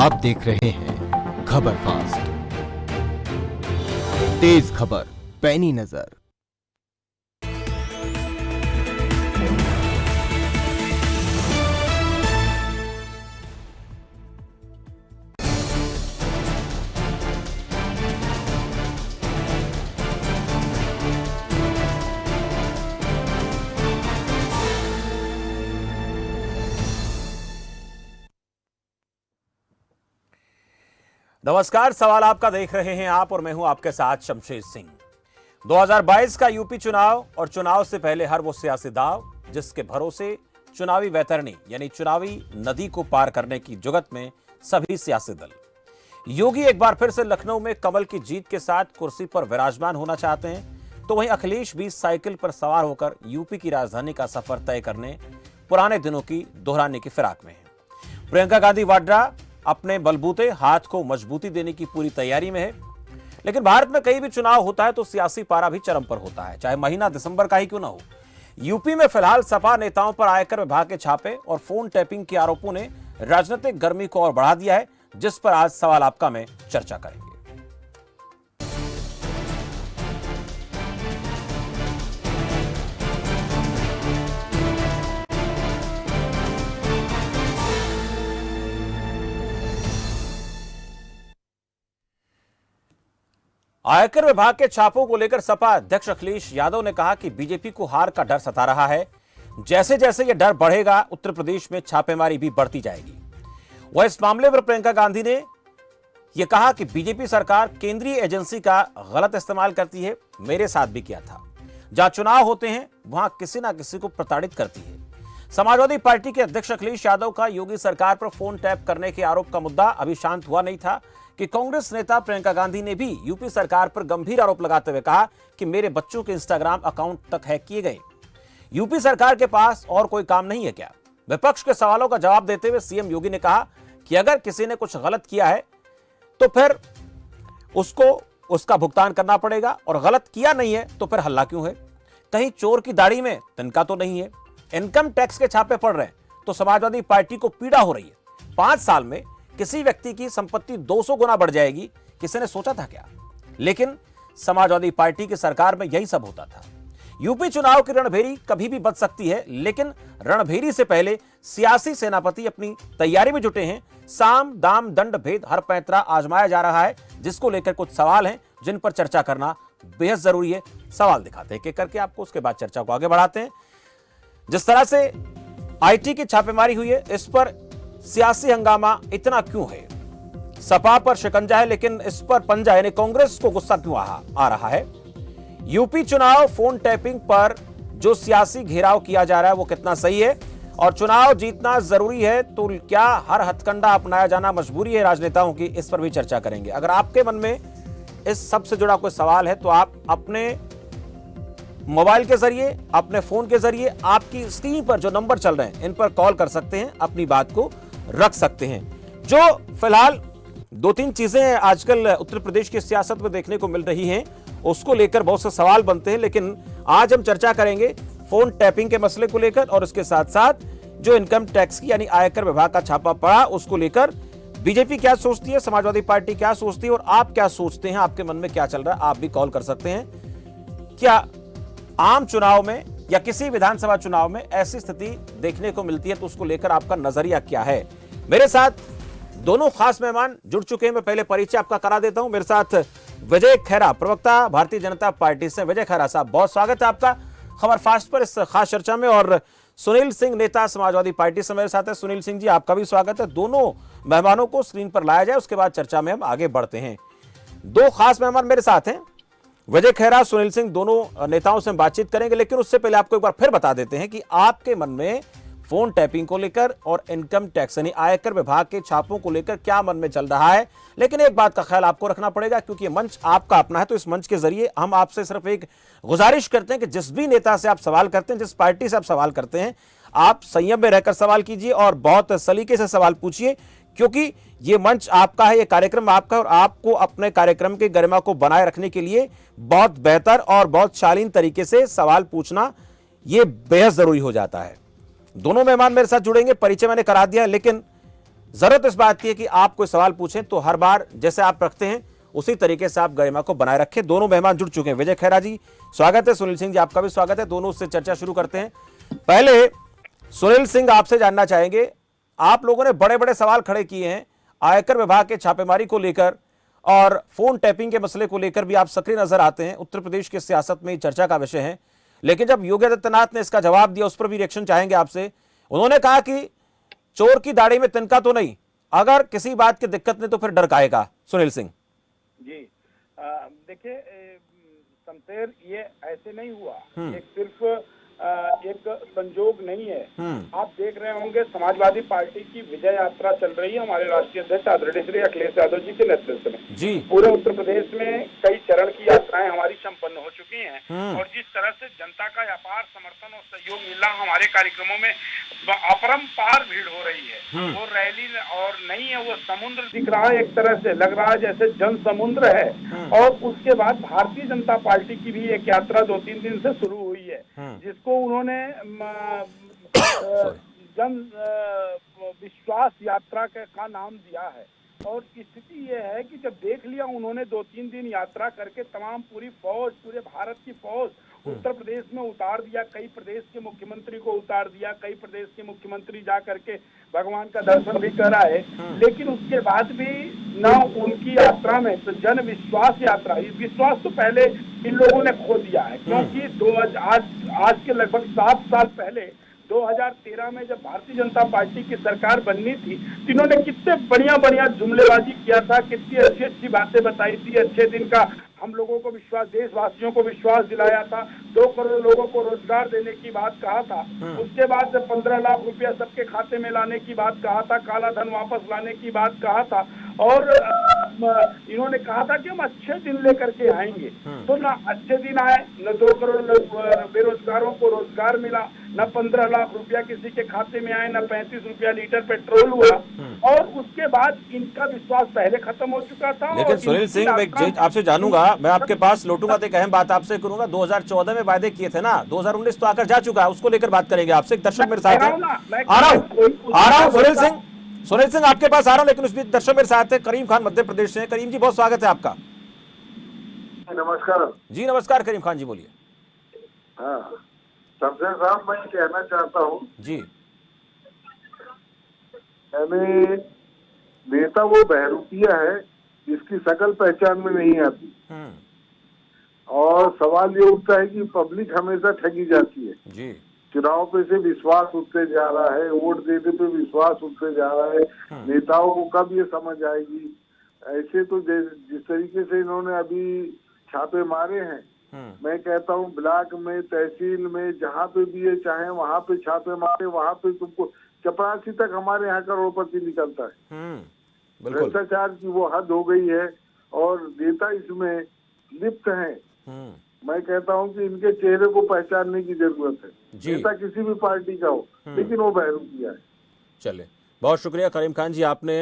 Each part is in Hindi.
आप देख रहे हैं खबर फास्ट, तेज खबर, पैनी नजर। नमस्कार, सवाल आपका देख रहे हैं आप और मैं हूं आपके साथ शमशेर सिंह। 2022 का यूपी चुनाव और चुनाव से पहले हर वो सियासी दाव जिसके भरोसे चुनावी वैतरणी यानी चुनावी नदी को पार करने की जुगत में सभी सियासी दल। योगी एक बार फिर से लखनऊ में कमल की जीत के साथ कुर्सी पर विराजमान होना चाहते हैं, तो वहीं अखिलेश भी साइकिल पर सवार होकर यूपी की राजधानी का सफर तय करने पुराने दिनों की दोहराने की फिराक में है। प्रियंका गांधी वाड्रा अपने बलबूते हाथ को मजबूती देने की पूरी तैयारी में है। लेकिन भारत में कहीं भी चुनाव होता है तो सियासी पारा भी चरम पर होता है, चाहे महीना दिसंबर का ही क्यों ना हो। यूपी में फिलहाल सपा नेताओं पर आयकर विभाग के छापे और फोन टैपिंग के आरोपों ने राजनीतिक गर्मी को और बढ़ा दिया है, जिस पर आज सवाल आपका में चर्चा करेंगे। आयकर विभाग के छापों को लेकर सपा अध्यक्ष अखिलेश यादव ने कहा कि बीजेपी को हार का डर सता रहा है। जैसे जैसे यह डर बढ़ेगा, उत्तर प्रदेश में छापेमारी भी बढ़ती जाएगी। वह इस मामले पर प्रियंका गांधी ने यह कहा कि बीजेपी सरकार केंद्रीय एजेंसी का गलत इस्तेमाल करती है। मेरे साथ भी किया था। जहां चुनाव होते हैं वहां किसी ना किसी को प्रताड़ित करती है। समाजवादी पार्टी के अध्यक्ष अखिलेश यादव का योगी सरकार पर फोन टैप करने के आरोप का मुद्दा अभी शांत हुआ नहीं था कि कांग्रेस नेता प्रियंका गांधी ने भी यूपी सरकार पर गंभीर आरोप लगाते हुए कहा कि मेरे बच्चों के इंस्टाग्राम अकाउंट तक हैक किए गए। यूपी सरकार के पास और कोई काम नहीं है क्या? विपक्ष के सवालों का जवाब देते हुए सीएम योगी ने कहा कि अगर किसी ने कुछ गलत किया है तो फिर उसको उसका भुगतान करना पड़ेगा, और गलत किया नहीं है तो फिर हल्ला क्यों है? कहीं चोर की दाढ़ी में तिनका तो नहीं है? इनकम टैक्स के छापे पड़ रहे हैं तो समाजवादी पार्टी को पीड़ा हो रही है। 5 साल में किसी व्यक्ति की संपत्ति 200 गुना बढ़ जाएगी, किसी ने सोचा था क्या? लेकिन समाजवादी पार्टी की सरकार में यही सब होता था। यूपी चुनाव की रणभेरी कभी भी बच सकती है, लेकिन रणभेरी से पहले सियासी सेनापति अपनी तैयारी में जुटे हैं। साम दाम दंड भेद हर पैंतरा आजमाया जा रहा है, जिसको लेकर कुछ सवाल हैं जिन पर चर्चा करना बेहद जरूरी है। सवाल दिखाते हैं एक करके आपको, उसके बाद चर्चा को आगे बढ़ाते हैं। जिस तरह से आईटी की छापेमारी हुई है, इस पर सियासी हंगामा इतना क्यों है? सपा पर शिकंजा है लेकिन इस पर पंजा, यानी कांग्रेस को गुस्सा क्यों आ रहा है? यूपी चुनाव फोन टैपिंग पर जो सियासी घेराव किया जा रहा है वो कितना सही है? और चुनाव जीतना जरूरी है तो क्या हर हथकंडा अपनाया जाना मजबूरी है राजनेताओं की? इस पर भी चर्चा करेंगे। अगर आपके मन में इस सब से जुड़ा कोई सवाल है तो आप अपने मोबाइल के जरिए, अपने फोन के जरिए आपकी स्क्रीन पर जो नंबर चल रहे हैं इन पर कॉल कर सकते हैं, अपनी बात को रख सकते हैं। जो फिलहाल 2-3 चीजें आजकल उत्तर प्रदेश की सियासत में देखने को मिल रही हैं, उसको लेकर बहुत से सवाल बनते हैं, लेकिन आज हम चर्चा करेंगे फोन टैपिंग के मसले को लेकर और उसके साथ साथ जो इनकम टैक्स की यानी आयकर विभाग का छापा पड़ा उसको लेकर बीजेपी क्या सोचती है, समाजवादी पार्टी क्या सोचती है और आप क्या सोचते हैं, आपके मन में क्या चल रहा है? आप भी कॉल कर सकते हैं। क्या आम चुनाव में या किसी विधानसभा चुनाव में ऐसी स्थिति देखने को मिलती है तो उसको लेकर आपका नजरिया क्या है? मेरे साथ दोनों खास मेहमान जुड़ चुके हैं। मैं पहले परिचय आपका करा देता हूं। मेरे साथ विजय खैरा, प्रवक्ता भारतीय जनता पार्टी से। विजय खैरा साहब, बहुत स्वागत है आपका खबर फास्ट पर इस खास चर्चा में। और सुनील सिंह, नेता समाजवादी पार्टी से मेरे साथ है। सुनील सिंह जी, आपका भी स्वागत है। दोनों मेहमानों को स्क्रीन पर लाया जाए, उसके बाद चर्चा में हम आगे बढ़ते हैं। 2 खास मेहमान मेरे साथ हैं, विजय खैरा, सुनील सिंह, दोनों नेताओं से हम बातचीत करेंगे। लेकिन उससे पहले आपको एक बार फिर बता देते हैं कि आपके मन में फोन टैपिंग को लेकर और इनकम टैक्स यानी आयकर विभाग के छापों को लेकर क्या मन में चल रहा है। लेकिन एक बात का ख्याल आपको रखना पड़ेगा, क्योंकि ये मंच आपका अपना है, तो इस मंच के जरिए हम आपसे सिर्फ एक गुजारिश करते हैं कि जिस भी नेता से आप सवाल करते हैं, जिस पार्टी से आप सवाल करते हैं, आप संयम में रहकर सवाल कीजिए और बहुत सलीके से सवाल पूछिए, क्योंकि ये मंच आपका है, ये कार्यक्रम आपका है और आपको अपने कार्यक्रम की गरिमा को बनाए रखने के लिए बहुत बेहतर और बहुत शालीन तरीके से सवाल पूछना ये बेहद जरूरी हो जाता है। दोनों मेहमान मेरे साथ जुड़ेंगे, परिचय मैंने करा दिया, लेकिन जरूरत इस बात की है कि आप कोई सवाल पूछें तो हर बार जैसे आप रखते हैं उसी तरीके से आप गरिमा को बनाए रखें। दोनों मेहमान जुड़ चुके हैं। विजय खैरा जी स्वागत है, सुनील सिंह जी आपका भी स्वागत है। दोनों से चर्चा शुरू करते हैं। पहले सुनील सिंह आपसे जानना चाहेंगे, आप लोगों ने बड़े बड़े सवाल खड़े किए हैं आयकर विभाग के छापेमारी को लेकर और फोन टैपिंग के मसले को लेकर भी आप सक्रिय नजर आते हैं। उत्तर प्रदेश की सियासत में चर्चा का विषय है, लेकिन जब योगी आदित्यनाथ ने इसका जवाब दिया उस पर भी रिएक्शन चाहेंगे आपसे। उन्होंने कहा कि चोर की दाढ़ी में तिनका तो नहीं, अगर किसी बात की दिक्कत नहीं तो फिर डर काएगा। सुनील सिंह जी देखिए शमशेर, ये ऐसे नहीं हुआ, ये सिर्फ एक संजोग नहीं है। आप देख रहे होंगे समाजवादी पार्टी की विजय यात्रा चल रही है हमारे राष्ट्रीय अध्यक्ष आदरणीय श्री अखिलेश यादव जी के नेतृत्व में जी। पूरे उत्तर प्रदेश में कई चरण की यात्राएं हमारी संपन्न हो चुकी हैं और जिस तरह से जनता का अपार समर्थन और सहयोग मिला हमारे कार्यक्रमों में अपरंपार भीड़ हो रही है। वो रैली और नहीं है, वो समुद्र दिख रहा है, एक तरह से लग रहा है जैसे जन समुद्र है। और उसके बाद भारतीय जनता पार्टी की भी एक यात्रा 2-3 दिन से शुरू हुई है, जिसको उन्होंने जन विश्वास यात्रा का नाम दिया है। और स्थिति ये है कि जब देख लिया उन्होंने 2-3 दिन यात्रा करके तमाम पूरी फौज, पूरे भारत की फौज उत्तर प्रदेश में उतार दिया, कई प्रदेश के मुख्यमंत्री को उतार दिया, कई प्रदेश के मुख्यमंत्री जा करके भगवान का दर्शन भी कर आए, लेकिन उसके बाद भी न उनकी यात्रा में तो जन विश्वास यात्रा, विश्वास तो पहले इन लोगों ने खो दिया है। क्योंकि आज के लगभग 7 साल पहले 2013 में जब भारतीय जनता पार्टी की सरकार बननी थी, इन्होंने कितने बढ़िया जुमलेबाजी किया था, कितनी अच्छी बातें बताई थी, अच्छे दिन का हम लोगों को विश्वास, देशवासियों को विश्वास दिलाया था, 2 करोड़ लोगों को रोजगार देने की बात कहा था। उसके बाद जब 15 लाख रुपया सबके खाते में लाने की बात कहा था, काला धन वापस लाने की बात कहा था, और इन्होंने कहा था कि हम अच्छे दिन लेकर के आएंगे। तो ना अच्छे दिन आए, न 2 करोड़ बेरोजगारों को रोजगार मिला, न 15 लाख रुपया किसी के खाते में आए, न 35 रुपया लीटर पेट्रोल हुआ। और उसके बाद इनका विश्वास पहले खत्म हो चुका था। लेकिन सुनील सिंह, मैं आपसे जानूंगा, मैं आपके पास लौटूंगा तो एक अहम बात आपसे करूंगा। 2014 में वायदे किए थे ना, 2019 तो आकर जा चुका है, उसको लेकर बात करेंगे आपसे। एक दर्शक मेरे साथ है, आ रहा हूं सुनील सिंह आपके पास आ रहा हूं, लेकिन उस बीच दर्शक मेरे साथ है करीम खान मध्य प्रदेश से। करीम जी बहुत स्वागत है आपका। नमस्कार जी नमस्कार करीम खान जी बोलिए। हाँ शमशेर साहब, मैं कहना चाहता हूँ जी, यानी नेता वो बहरूपिया है जिसकी शकल पहचान में नहीं आती, और सवाल ये उठता है कि पब्लिक हमेशा ठगी जाती है जी। चुनाव पे से विश्वास उठते जा रहा है, वोट देने पे विश्वास उठते जा रहा है। नेताओं को कब ये समझ आएगी? ऐसे तो जिस तरीके से इन्होंने अभी छापे मारे हैं, मैं कहता हूँ ब्लॉक में, तहसील में, जहाँ पे भी ये चाहे वहाँ पे छापे मारे, वहाँ पे तुमको चपरासी तक हमारे यहाँ करोड़पति निकलता है। भ्रष्टाचार की वो हद हो गई है और नेता इसमें लिप्त है। मैं कहता हूं कि इनके चेहरे को पहचानने की जरूरत है। नेता किसी भी पार्टी का हो, लेकिन वो बहरूपिया है। चले, बहुत शुक्रिया करीम खान जी, आपने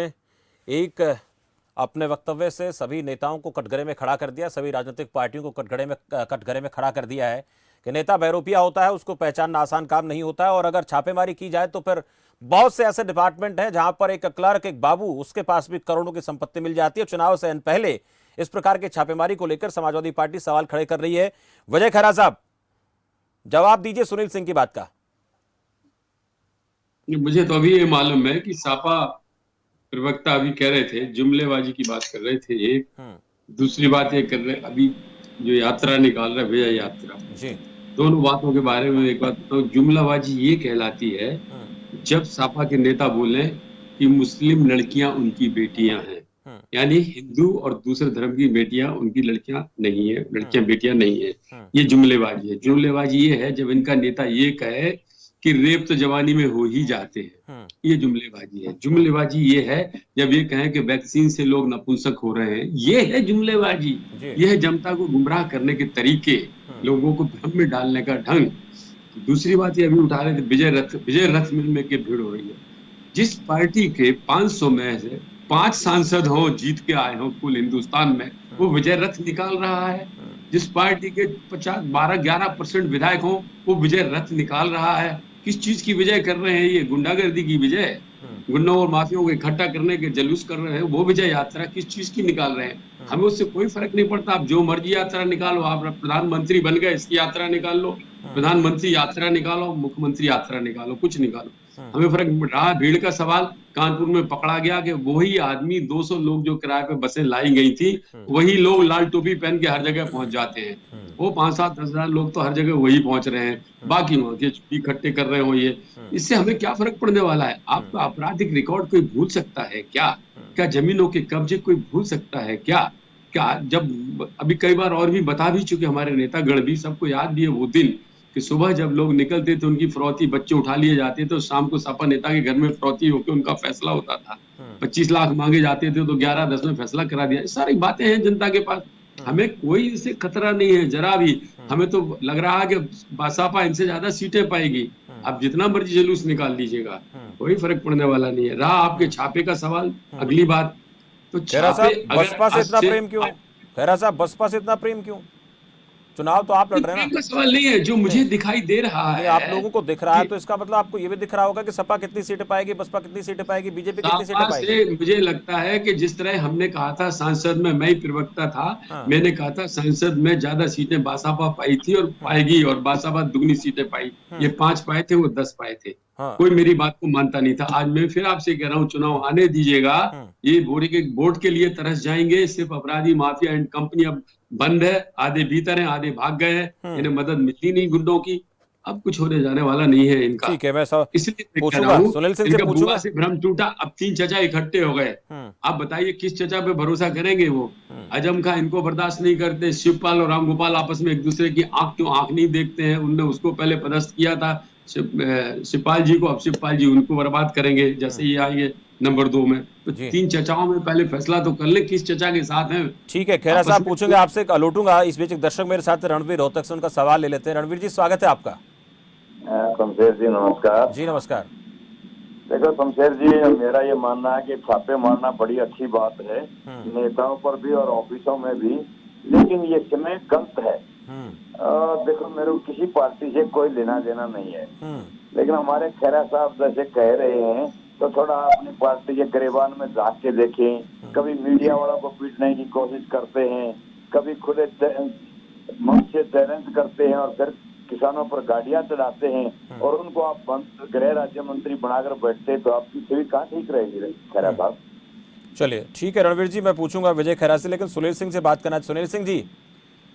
एक अपने वक्तव्य से सभी नेताओं को कटघरे में खड़ा कर दिया, सभी राजनीतिक पार्टियों को कटघरे में खड़ा कर दिया है कि नेता बहरूपिया होता है, उसको पहचानना आसान काम नहीं होता है। और अगर छापेमारी की जाए तो फिर बहुत से ऐसे डिपार्टमेंट हैं जहां पर एक क्लर्क, एक बाबू, उसके पास भी करोड़ों की संपत्ति मिल जाती है। चुनाव से पहले इस प्रकार के छापेमारी को लेकर समाजवादी पार्टी सवाल खड़े कर रही है। विजय खैरा साहब जवाब दीजिए सुनील सिंह की बात का। मुझे तो अभी ये मालूम है कि सापा प्रवक्ता अभी कह रहे थे, जुमलेबाजी की बात कर रहे थे एक, दूसरी बात ये कर रहे अभी जो यात्रा निकाल रहे विजय यात्रा जी, दोनों बातों के बारे में एक बात बताऊं। जुमलाबाजी ये कहलाती है जब सापा के नेता बोले कि मुस्लिम लड़कियां उनकी बेटियां हैं, यानी हिंदू और दूसरे धर्म की बेटियां उनकी लड़कियां नहीं है, लड़कियां बेटियां नहीं है, ये जुमलेबाजी है। जुमलेबाजी ये है जब इनका नेता ये कहे कि रेप तो जवानी में हो ही जाते हैं, ये जुमलेबाजी है। जुमलेबाजी ये है जब ये कहें कि वैक्सीन से लोग नपुंसक हो रहे हैं, ये है जुमलेबाजी। ये है जनता को गुमराह करने के तरीके, लोगों को भ्रम में डालने का ढंग। दूसरी बात ये अभी उठा रहे थे विजय रथ में के भीड़ हो रही है। जिस पार्टी के 500 में से 5 सांसद हो जीत के आए हो कुल हिंदुस्तान में, वो विजय रथ निकाल रहा है। जिस पार्टी के 12-11% विधायक हो, वो विजय रथ निकाल रहा है। किस चीज की विजय कर रहे हैं? ये गुंडागर्दी की विजय, गुंडों और माफियाओं को इकट्ठा करने के जुलूस कर रहे हैं, वो विजय यात्रा किस चीज की निकाल रहे हैं? हमें उससे कोई फर्क नहीं पड़ता। आप जो मर्जी यात्रा निकालो, आप प्रधानमंत्री बन गए, इसकी यात्रा निकाल लो, प्रधानमंत्री यात्रा निकालो, मुख्यमंत्री यात्रा निकालो, कुछ निकालो, हमें फर्क नहीं पड़ रहा। भीड़ का सवाल, कानपुर में पकड़ा गया कि वही आदमी 200 लोग जो किराए पे बसें लाई गई थी, वही लोग लाल टोपी पहन के हर जगह पहुंच जाते हैं। वो 5-7 हज़ार लोग तो हर जगह वही पहुंच रहे हैं, बाकी वहां के इकट्ठे कर रहे हो ये, इससे हमें क्या फर्क पड़ने वाला है? आपका आपराधिक रिकॉर्ड कोई भूल सकता है क्या? क्या जमीनों के कब्जे कोई भूल सकता है क्या? क्या जब अभी कई बार और भी बता भी चुके हमारे नेतागण भी, सबको याद भी है वो दिन कि सुबह जब लोग निकलते थे, उनकी फिरौती, बच्चे उठा लिए जाते थे, तो शाम को सपा नेता के घर में फिरौती होकर उनका फैसला होता था। 25 लाख मांगे जाते थे तो 11-10 में फैसला करा दिया। ये सारी बातें हैं जनता के पास, हमें कोई इससे खतरा नहीं है जरा भी। हमें तो लग रहा है कि बसपा इनसे ज्यादा सीटें पाएगी। आप जितना मर्जी जुलूस निकाल लीजिएगा, कोई फर्क पड़ने वाला नहीं है। रहा आपके छापे का सवाल, अगली बात, तो खैरा छापे साहब, बसपा से इतना प्रेम क्यों? खैरा साहब, बसपा से इतना प्रेम क्यों? चुनाव तो आप लड़ रहे हैं प्रेम ना? का सवाल नहीं है, जो मुझे दिखाई दे रहा नहीं, है, आप लोगों को दिख रहा है तो इसका मतलब आपको ये भी दिख रहा होगा कि सपा कितनी सीटें पाएगी, बसपा कितनी सीटें पाएगी, बीजेपी कितनी सीटें सपा पाएगी। से मुझे लगता है कि जिस तरह हमने कहा था सांसद में, मैं ही प्रवक्ता था, हाँ। मैंने कहा था सांसद में ज्यादा सीटें बासपा पाई थी और पाएगी, और बासपा दुगनी सीटें पाई। ये 5 पाए थे, वो 10 पाए थे। हाँ। कोई मेरी बात को मानता नहीं था। आज मैं फिर आपसे कह रहा हूँ, चुनाव आने दीजिएगा, ये वोट के लिए तरस जाएंगे। सिर्फ अपराधी, माफिया एंड कंपनी अब बंद है, आधे भीतर हैं, आधे भाग गए हैं, इन्हें मदद मिलती नहीं गुंडों की। अब कुछ होने जाने वाला नहीं है इनका। ठीक है, मैं इसलिए मैं कह रहा पूछूंगा, हूँ, सुनील सिंह से इनका बुआ पूछूंगा। से भ्रम टूटा। अब 3 चचा इकट्ठे हो गए, आप बताइए किस चचा पे भरोसा करेंगे? वो आजम खां इनको बर्दाश्त नहीं करते, शिवपाल और रामगोपाल आपस में एक दूसरे की आंख नहीं देखते हैं। उनने उसको पहले पदस्थ किया था, शिवपाल जी को, अब शिवपाल जी उनको बर्बाद करेंगे जैसे ये आएंगे नंबर 2 में। तो 3 चचाओं में पहले फैसला तो कर ले किस चचा के साथ है। ठीक है, खैरा साहब पूछेंगे आपसे, लौटूंगा। इस बीच एक दर्शक मेरे साथ रणवीर रोहतक से, उनका सवाल ले लेते हैं। रणवीर जी, स्वागत है आपका। शमशेर जी नमस्कार। जी नमस्कार। देखो शमशेर जी, मेरा ये मानना है कि छापे मारना बड़ी अच्छी बात है, नेताओं पर भी और ऑफिसों में भी, लेकिन ये समय गलत है। देखो, मेरे को किसी पार्टी से कोई लेना देना नहीं है, लेकिन हमारे खैरा साहब जैसे कह रहे हैं तो थोड़ा अपनी पार्टी के गिरेबान में झांक के देखें। कभी मीडिया वालों को पीटने की कोशिश करते हैं, कभी खुले मंच से चैलेंज करते हैं, और फिर किसानों पर गाड़ियां चढ़ाते हैं, और उनको आप गृह राज्य मंत्री बनाकर बैठते, तो आपकी छवि कहाँ ठीक रहेगी खैरा साहब? चलिए ठीक है रणवीर जी, मैं पूछूंगा विजय खैरा से, लेकिन सुनील सिंह से बात करना। सुनील सिंह जी,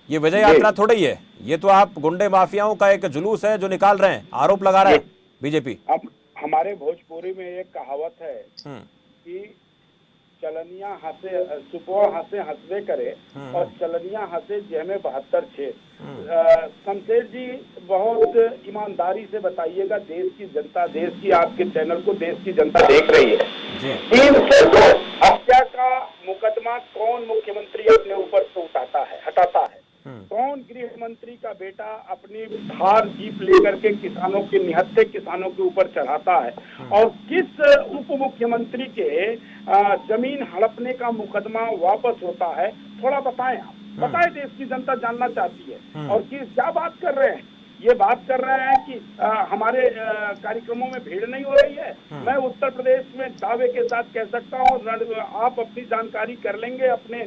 ये विजय यात्रा थोड़ी है, ये तो आप गुंडे माफियाओं का एक जुलूस है जो निकाल रहे हैं, आरोप लगा रहा है बीजेपी। अब हमारे भोजपुरी में एक कहावत है कि चलनिया हंसे, सुबह हंसे हंसबे करे, और चलनिया हंसे जेमे 72 छेद। शमशेर जी, बहुत ईमानदारी से बताइएगा, देश की जनता, देश की, आपके चैनल को देश की जनता देख रही है। 302 हत्या का मुकदमा कौन मुख्यमंत्री अपने ऊपर से हटाता है? कौन गृह मंत्री का बेटा अपनी थार जीप लेकर के किसानों के, निहत्थे किसानों के ऊपर चढ़ाता है? और किस उप मुख्यमंत्री के जमीन हड़पने का मुकदमा वापस होता है? थोड़ा बताएं आप, बताएं, देश की जनता जानना चाहती है। और क्या बात कर रहे हैं? ये बात कर रहे हैं कि हमारे कार्यक्रमों में भीड़ नहीं हो रही है। मैं उत्तर प्रदेश में दावे के साथ कह सकता हूँ, आप अपनी जानकारी कर लेंगे, अपने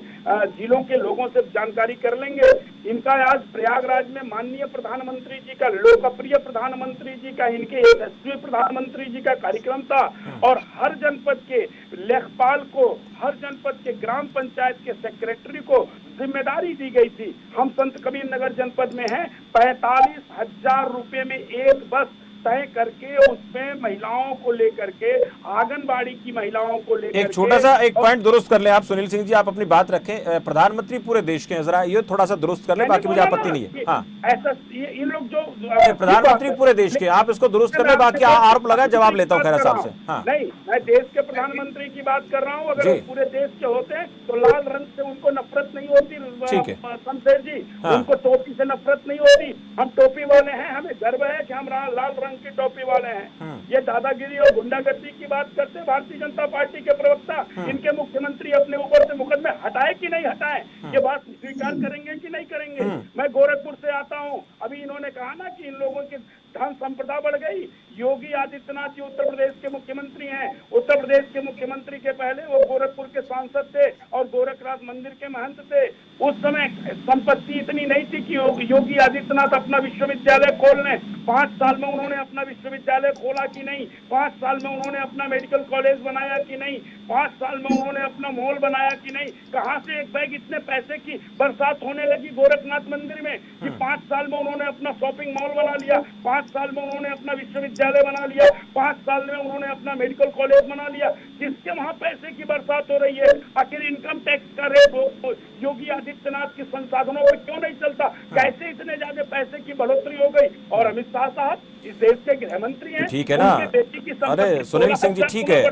जिलों के लोगों से जानकारी कर लेंगे। इनका आज प्रयागराज में माननीय प्रधानमंत्री जी का, लोकप्रिय प्रधानमंत्री जी का, इनके यशस्वी प्रधानमंत्री जी का कार्यक्रम था, और हर जनपद के लेखपाल को, हर जनपद के ग्राम पंचायत के सेक्रेटरी को जिम्मेदारी दी गई थी। हम संत कबीर नगर जनपद में हैं, 45,000 रुपए में एक बस तय करके उसमें महिलाओं को लेकर के, आंगनबाड़ी की महिलाओं को लेकर, एक छोटा सा एक पॉइंट दुरुस्त कर ले आप सुनील सिंह जी, आप अपनी बात रखें। प्रधानमंत्री पूरे देश के हैं, जरा ये थोड़ा सा दुरुस्त कर ले, बाकी मुझे आपत्ति नहीं है। हाँ, ऐसा इन लोग जो प्रधानमंत्री पूरे देश के, आप इसको दुरुस्त कर ले, बाकी आरोप लगा, जवाब लेता हूँ खैरा साहब से। हाँ, नहीं, मैं देश के प्रधानमंत्री की बात कर रहा हूँ। अगर वो पूरे देश के होते हैं तो लाल रंग से उनको नफरत नहीं होती। ठीक है शमशेर जी, उनको टोपी से नफरत नहीं होती। हम टोपी वाले हैं, हमें गर्व है कि हम लाल रंग की टोपी वाले हैं। ये दादागिरी और गुंडागर्दी की बात करते हैं भारतीय जनता पार्टी के प्रवक्ता। इनके मुख्यमंत्री अपने ऊपर से मुकदमे हटाए कि नहीं हटाए, ये बात स्वीकार करेंगे कि नहीं करेंगे? मैं गोरखपुर से आता हूँ, अभी इन्होंने कहा ना कि इन लोगों की धन संपदा बढ़ गई। योगी आदित्यनाथ जी उत्तर प्रदेश के मुख्यमंत्री हैं, उत्तर थे और गोरखनाथ मंदिर के महंत थे। उस समय संपत्ति इतनी नहीं थी कि योगी आदित्यनाथ अपना विश्वविद्यालय खोल लें। 5 साल में उन्होंने अपना विश्वविद्यालय खोला कि नहीं? 5 साल में उन्होंने अपना मेडिकल कॉलेज बनाया कि नहीं? 5 साल में उन्होंने अपना मॉल बनाया कि नहीं? कहां से एक बैग इतने पैसे की बरसात होने लगी गोरखनाथ मंदिर में कि 5 साल में उन्होंने अपना शॉपिंग मॉल बना लिया, 5 साल में उन्होंने अपना विश्वविद्यालय बना लिया, 5 साल में उन्होंने अपना मेडिकल कॉलेज बना लिया। किसके वहां पैसे की बरसात हो रही है? आखिर इनकम टैक्स का रेट योगी आदित्यनाथ के संसाधनों पर क्यों नहीं चलता? कैसे इतने ज्यादा पैसे की बढ़ोतरी हो गई? और अमित शाह साहब इस देश के गृह मंत्री हैं, ठीक है ना? अरे सुनील सिंह जी, ठीक है,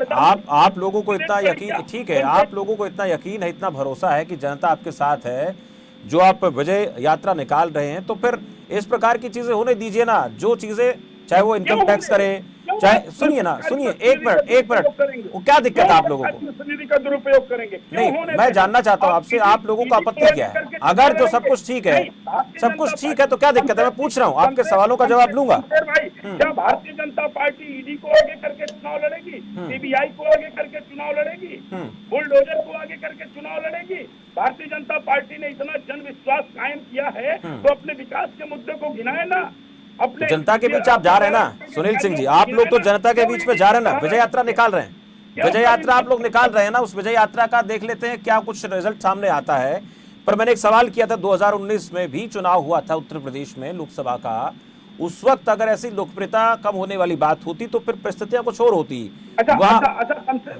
आप लोगों को इतना यकीन, ठीक है, आप लोगों को इतना यकीन है, इतना भरोसा है कि जनता आपके साथ है, जो आप विजय यात्रा निकाल रहे हैं, तो फिर इस प्रकार की चीजें होने दीजिए ना। जो चीजें, चाहे वो इनकम टैक्स करे, चाहे, सुनिए ना, सुनिए, एक मिनट, वो क्या दिक्कत है आप लोगों को? का दुरुपयोग करेंगे नहीं, मैं जानना चाहता हूँ आपसे, आप लोगों का आपत्ति क्या है? अगर तो सब कुछ ठीक है, सब कुछ ठीक है, तो क्या दिक्कत है? मैं पूछ रहा हूँ, आपके सवालों का जवाब लूंगा। क्या भारतीय जनता पार्टी ईडी को आगे करके चुनाव लड़ेगी? सीबीआई को आगे करके चुनाव लड़ेगी? बुलडोजर को आगे करके चुनाव लड़ेगी? भारतीय जनता पार्टी ने इतना जन विश्वास कायम किया है तो अपने विकास के मुद्दे को गिनाए ना। अपने जनता के बीच आप जा रहे हैं ना सुनील सिंह जी, आप लोग तो जनता के बीच में जा रहे हैं ना, विजय यात्रा निकाल रहे हैं, विजय यात्रा आप लोग निकाल रहे हैं ना। उस विजय यात्रा का देख लेते हैं क्या कुछ रिजल्ट सामने आता है। पर मैंने एक सवाल किया था, 2019 में भी चुनाव हुआ था उत्तर प्रदेश में लोकसभा का, उस वक्त अगर ऐसी लोकप्रियता कम होने वाली बात होती तो फिर परिस्थितियां कुछ और होती।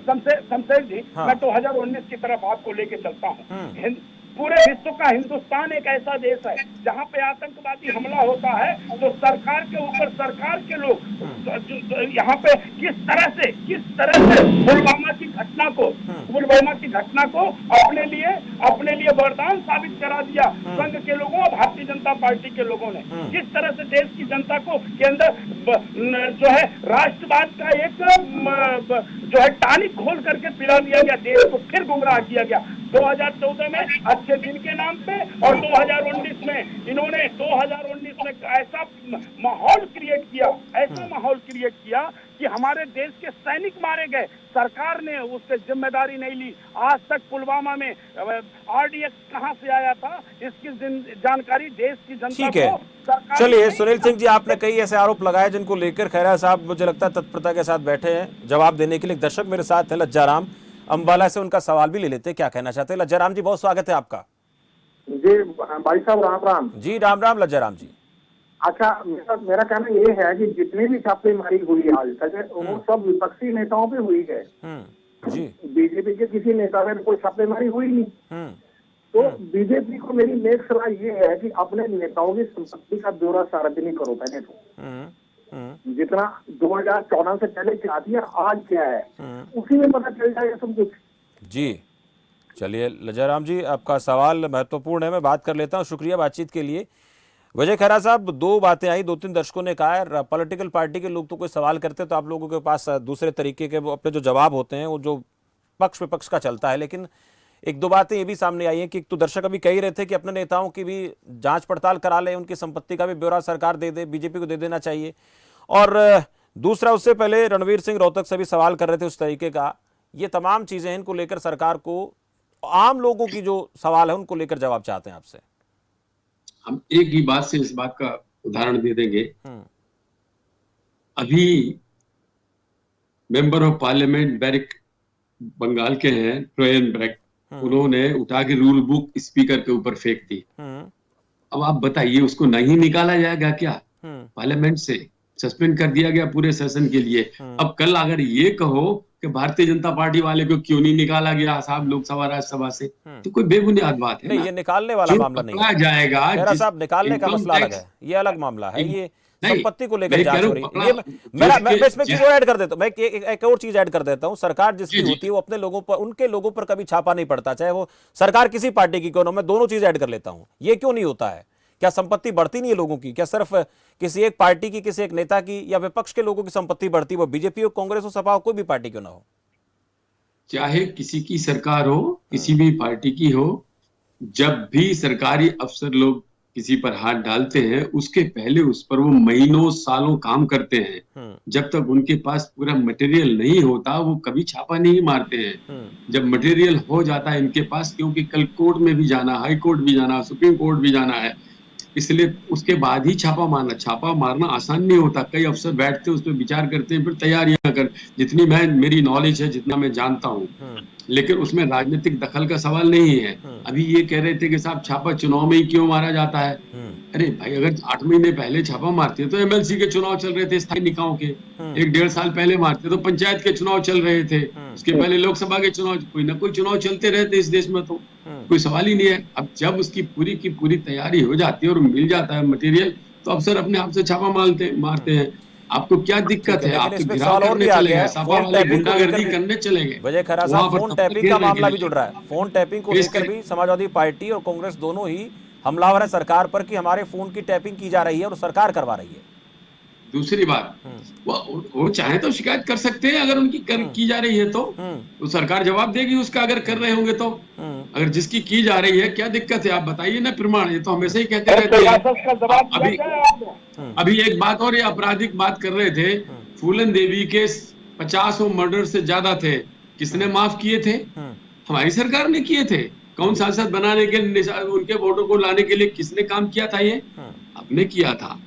शमशेर जी, मैं 2019 की तरफ आपको लेके चलता हूँ। पूरे विश्व का हिंदुस्तान एक ऐसा देश है जहाँ पे आतंकवादी हमला होता है तो सरकार के ऊपर सरकार के लोग यहाँ पे किस तरह से पुलवामा की घटना को अपने लिए वरदान साबित करा दिया संघ के लोगों और भारतीय जनता पार्टी के लोगों ने। किस तरह से देश की जनता को के अंदर जो है राष्ट्रवाद का एक जो है टानिक खोल करके पिला दिया गया, देश को फिर गुमराह किया गया। 2014 में अच्छे दिन के नाम पे और 2019 में इन्होंने ऐसा माहौल क्रिएट किया कि हमारे देश के सैनिक मारे गए, सरकार ने उससे जिम्मेदारी नहीं ली। आज तक पुलवामा में आरडीएक्स कहां से आया था इसकी जानकारी देश की जनता को। चलिए सुनील सिंह जी, आपने कई ऐसे आरोप लगाए जिनको लेकर खैरा साहब मुझे लगता है तत्परता के साथ बैठे हैं जवाब देने के लिए। दर्शक मेरे साथ है लज्जाराम अंबाला से, उनका सवाल भी ले लेते हैं, क्या कहना चाहते हैं। लज्जाराम जी, बहुत स्वागत है आपका। जी भाई साहब, राम राम जी। राम राम लज्जाराम जी। अच्छा, मेरा कहना ये है कि जितनी भी छापेमारी हुई आज तक वो सब विपक्षी नेताओं पे हुई है जी। बीजेपी के किसी नेता पे कोई छापेमारी हुई नहीं। तो बीजेपी को मेरी नेक सलाह ये है कि अपने नेताओं की संपत्ति का ब्यौरा सार्वजनिक करो पहले तो। जितना 2014 से पहले क्या थी आज क्या है उसी में पता चल जाएगा सब कुछ। जी चलिए लज्जाराम जी, आपका सवाल महत्वपूर्ण है, मैं बात कर लेता हूँ। शुक्रिया बातचीत के लिए। विजय खैरा साहब, दो बातें आई, 2-3 दर्शकों ने कहा है पॉलिटिकल पार्टी के लोग तो कोई सवाल करते तो आप लोगों के पास दूसरे तरीके के अपने जो जवाब होते हैं वो जो पक्ष विपक्ष का चलता है। लेकिन 1-2 बातें ये भी सामने आई हैं कि तो दर्शक अभी कह ही रहे थे कि अपने नेताओं की भी जांच पड़ताल करा ले, उनकी संपत्ति का भी ब्यौरा सरकार दे दे, बीजेपी को दे देना चाहिए। और दूसरा, उससे पहले रणवीर सिंह रोहतक से भी सवाल कर रहे थे उस तरीके का। ये तमाम चीजें इनको लेकर सरकार को, आम लोगों की जो सवाल है उनको लेकर जवाब चाहते हैं आपसे। हम एक ही बात से इस बात का उदाहरण दे देंगे। अभी मेंबर ऑफ पार्लियामेंट बैरिक बंगाल के हैं, ट्रोयन ब्रैक, उन्होंने उठा के रूल बुक स्पीकर के ऊपर फेंक दी। अब आप बताइए, उसको नहीं निकाला जाएगा क्या? पार्लियामेंट से सस्पेंड कर दिया गया पूरे सेशन के लिए। अब कल अगर ये कहो कि भारतीय जनता पार्टी वाले को क्यों नहीं निकाला गया साहब लोकसभा राज्यसभा से, तो कोई बेबुनियाद बात है। नहीं, ये निकालने वाला मामला नहीं है जाएगा। खैरा साहब, निकालने का मसला अलग है, ये अलग मामला है। ये संपत्ति को लेकर जांच हो रही है। मैं इसमें चीज और ऐड कर देता हूँ, मैं एक और चीज ऐड कर देता हूँ। सरकार जिसकी होती है वो अपने लोगों पर, उनके लोगों पर कभी छापा नहीं पड़ता, चाहे वो सरकार किसी पार्टी की क्यों ना। मैं दोनों चीज ऐड कर लेता हूँ। ये क्यों नहीं होता है? क्या संपत्ति बढ़ती नहीं है लोगों की? क्या सिर्फ किसी एक पार्टी की, किसी एक नेता की या विपक्ष के लोगों की संपत्ति बढ़ती? वो बीजेपी हो, कांग्रेस हो, सपा हो, कोई भी पार्टी क्यों ना हो, चाहे किसी की सरकार हो, किसी भी पार्टी की हो, जब भी सरकारी अफसर लोग किसी पर हाथ डालते हैं उसके पहले उस पर वो महीनों सालों काम करते हैं। जब तक उनके पास पूरा मटेरियल नहीं होता वो कभी छापा नहीं मारते हैं। जब मटेरियल हो जाता है इनके पास, क्योंकि कल कोर्ट में भी जाना, हाई कोर्ट भी जाना, सुप्रीम कोर्ट भी जाना है, इसलिए उसके बाद ही छापा मारना आसान नहीं होता। कई अफसर बैठते हैं उस पर विचार करते हैं, फिर तैयारियां कर, जितनी मेरी नॉलेज है, जितना मैं जानता हूँ, लेकिन उसमें राजनीतिक दखल का सवाल नहीं है। अभी ये कह रहे थे कि साहब छापा चुनाव में ही क्यों मारा जाता है। अरे भाई, अगर 8 महीने पहले छापा मारते तो एमएलसी के चुनाव चल रहे थे, स्थायी निकायों के 1-1.5 साल पहले मारते तो पंचायत के चुनाव चल रहे थे, उसके पहले लोकसभा के चुनाव, कोई ना कोई चुनाव चलते रहते इस देश में, तो कोई सवाल ही नहीं है। अब जब उसकी पूरी की पूरी तैयारी हो जाती है और मिल जाता है मटेरियल, तो अफसर अपने आप से छापा मारते हैं। आपको क्या दिक्कत है? आप तो घिराव करने चले गए, सापा वाले गुंडागर्दी करने चले गए। वजह खरा साहब, फोन टैपिंग का मामला भी जुड़ रहा है। फोन टैपिंग को लेकर भी समाजवादी पार्टी और कांग्रेस दोनों ही हमलावर है सरकार पर कि हमारे फोन की टैपिंग की जा रही है और सरकार करवा रही है। दूसरी बात, वो चाहे तो शिकायत कर सकते हैं, अगर उनकी की जा रही है तो सरकार जवाब देगी उसका, अगर कर रहे होंगे तो। अगर जिसकी की जा रही है, क्या दिक्कत है? आप बताइए ना प्रमाण, ये तो हमेशा ही कहते रहते हैं। अभी एक बात और, ये आपराधिक बात कर रहे थे, फूलन देवी के 50 मर्डर से ज्यादा थे, किसने माफ किए थे? हमारी सरकार ने किए थे। कौन सांसद बनाने के, उनके वोटों को लाने के लिए किसने काम किया था? ये आपने किया था।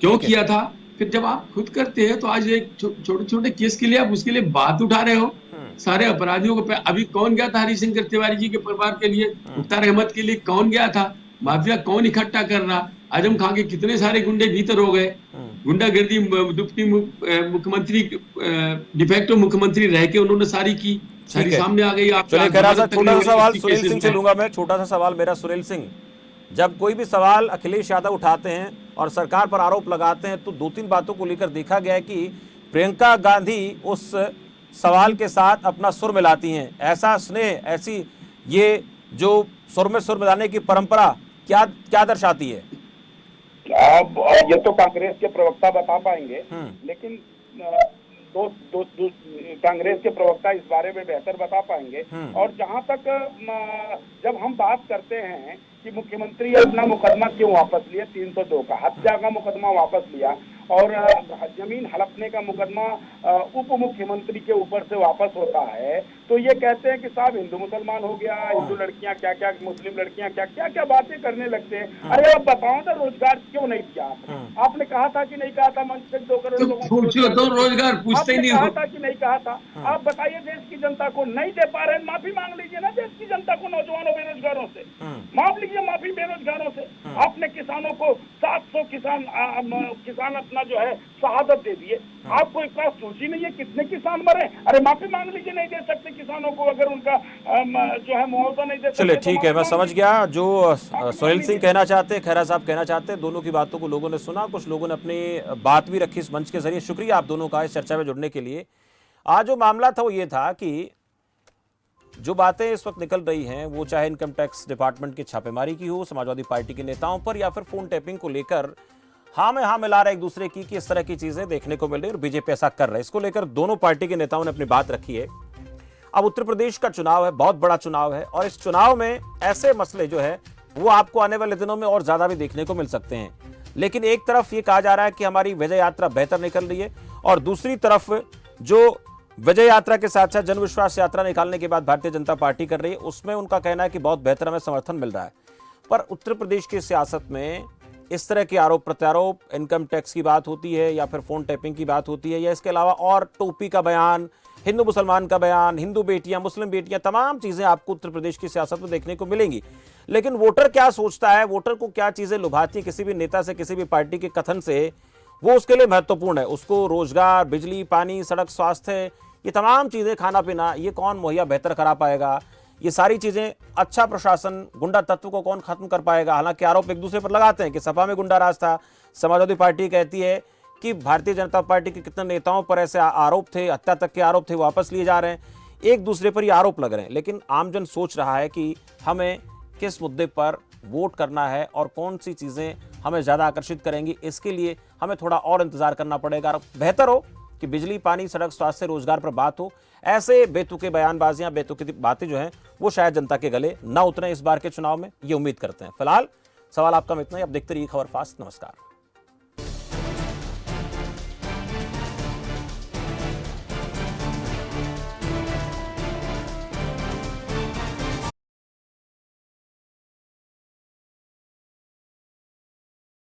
क्यों किया था? फिर जब आप खुद करते हैं तो आज एक छोटे छोटे केस के लिए आप उसके लिए बात उठा रहे हो, सारे अपराधियों को। अभी कौन गया था हरिशंकर तिवारी जी के परिवार के लिए, मुख्तार अहमद के लिए कौन गया था? माफिया कौन इकट्ठा कर रहा? आजम खान के कितने सारे गुंडे भीतर हो गए। गुंडागर्दी डिप्टी मुख्यमंत्री, डिफेक्टो मुख्यमंत्री रह के उन्होंने सारी की, सारी सामने आ गई। आप छोटा सा सवाल सुनील सिंह से लूंगा मैं, छोटा सा सवाल मेरा सुनील सिंह। जब कोई भी सवाल अखिलेश यादव उठाते हैं और सरकार पर आरोप लगाते हैं तो 2-3 बातों को लेकर देखा गया है कि प्रियंका गांधी उस सवाल के साथ अपना सुर मिलाती हैं। ऐसा स्नेह, ऐसी ये जो सुर में सुर मिलाने की परंपरा क्या दर्शाती है? अब ये तो कांग्रेस के प्रवक्ता बता पाएंगे, लेकिन कांग्रेस के प्रवक्ता इस बारे में बेहतर बता पाएंगे। और जहां तक जब हम बात करते हैं कि मुख्यमंत्री अपना मुकदमा क्यों वापस लिया, 302 का हत्या का मुकदमा वापस लिया और जमीन हड़पने का मुकदमा उप मुख्यमंत्री के ऊपर से वापस होता है, तो ये कहते हैं कि साहब हिंदू मुसलमान हो गया, हिंदू लड़कियां क्या क्या, मुस्लिम लड़कियां क्या क्या क्या बातें करने लगते हैं। अरे आप बताओ ना, रोजगार क्यों नहीं दिया आपने? कहा था कि नहीं कहा था? मंच से 2 करोड़ लोगों को रोजगार पूछते ही नहीं, कहा था कि नहीं कहा था? आप बताइए, देश की जनता को नहीं दे पा रहे, माफी मांग लीजिए ना देश की जनता को, नौजवानों बेरोजगारों से माफ लीजिए, माफी बेरोजगारों से। आपने किसानों को 700 किसान अपना जो है शहादत दे दिए, आपको इतना सोच ही नहीं है कितने किसान मरे? अरे माफी मांग लीजिए, नहीं दे सकते किसानों को, अगर उनका जो है मुआवजा नहीं दे सकते। चलिए ठीक है, मैं समझ गया जो सुनील सिंह कहना चाहते हैं, खैरा साहब कहना चाहते हैं। दोनों की बातों को लोगों ने सुना, कुछ लोगों ने अपनी बात भी रखी इस मंच के जरिए। शुक्रिया आप दोनों का इस चर्चा में जुड़ने के लिए। आज जो मामला था वो ये था कि जो बातें इस वक्त निकल रही हैं, वो चाहे इनकम टैक्स डिपार्टमेंट की छापेमारी की हो, समाजवादी पार्टी के नेताओं पर, या फिर फोन टैपिंग को लेकर हाँ में हाँ मिला रहे एक दूसरे की कि इस तरह की चीजें देखने को मिल रही है और बीजेपी ऐसा कर रहा है। इसको लेकर दोनों पार्टी के नेताओं ने अपनी बात रखी है। अब उत्तर प्रदेश का चुनाव है, बहुत बड़ा चुनाव है, और इस चुनाव में ऐसे मसले जो है वो आपको आने वाले दिनों में और ज्यादा भी देखने को मिल सकते हैं। लेकिन एक तरफ ये कहा जा रहा है कि हमारी विजय यात्रा बेहतर निकल रही है, और दूसरी तरफ जो विजय यात्रा के साथ साथ जन विश्वास यात्रा निकालने के बाद भारतीय जनता पार्टी कर रही है, उसमें उनका कहना है कि बहुत बेहतर हमें समर्थन मिल रहा है। पर उत्तर प्रदेश की सियासत में इस तरह के आरोप प्रत्यारोप, इनकम टैक्स की बात होती है या फिर फोन टैपिंग की बात होती है, या इसके अलावा और टोपी का बयान, हिंदू मुसलमान का बयान, हिंदू बेटियां, मुस्लिम बेटियां, तमाम चीजें आपको उत्तर प्रदेश की सियासत में देखने को मिलेंगी। लेकिन वोटर क्या सोचता है, वोटर को क्या चीजें लुभाती है किसी भी नेता से, किसी भी पार्टी के कथन से, वो उसके लिए महत्वपूर्ण है। उसको रोजगार, बिजली, पानी, सड़क, स्वास्थ्य, ये तमाम चीजें, खाना पीना, ये कौन मुहैया बेहतर करा पाएगा, ये सारी चीजें, अच्छा प्रशासन, गुंडा तत्व को कौन खत्म कर पाएगा। हालांकि आरोप एक दूसरे पर लगाते हैं कि सपा में गुंडा राज था, समाजवादी पार्टी कहती है कि भारतीय जनता पार्टी के कितने नेताओं पर ऐसे आरोप थे, हत्या तक के आरोप थे, वापस लिए जा रहे हैं। एक दूसरे पर ये आरोप लग रहे हैं। लेकिन आमजन सोच रहा है कि हमें किस मुद्दे पर वोट करना है और कौन सी चीजें हमें ज्यादा आकर्षित करेंगी, इसके लिए हमें थोड़ा और इंतजार करना पड़ेगा। बेहतर हो कि बिजली, पानी, सड़क, स्वास्थ्य, रोजगार पर बात हो। ऐसे बेतुके बयानबाजियां, बेतुकी बातें जो हैं वो शायद जनता के गले ना उतरे इस बार के चुनाव में, ये उम्मीद करते हैं। फिलहाल सवाल आपका में इतना ही। अब देखते रहिए खबर फास्ट। नमस्कार।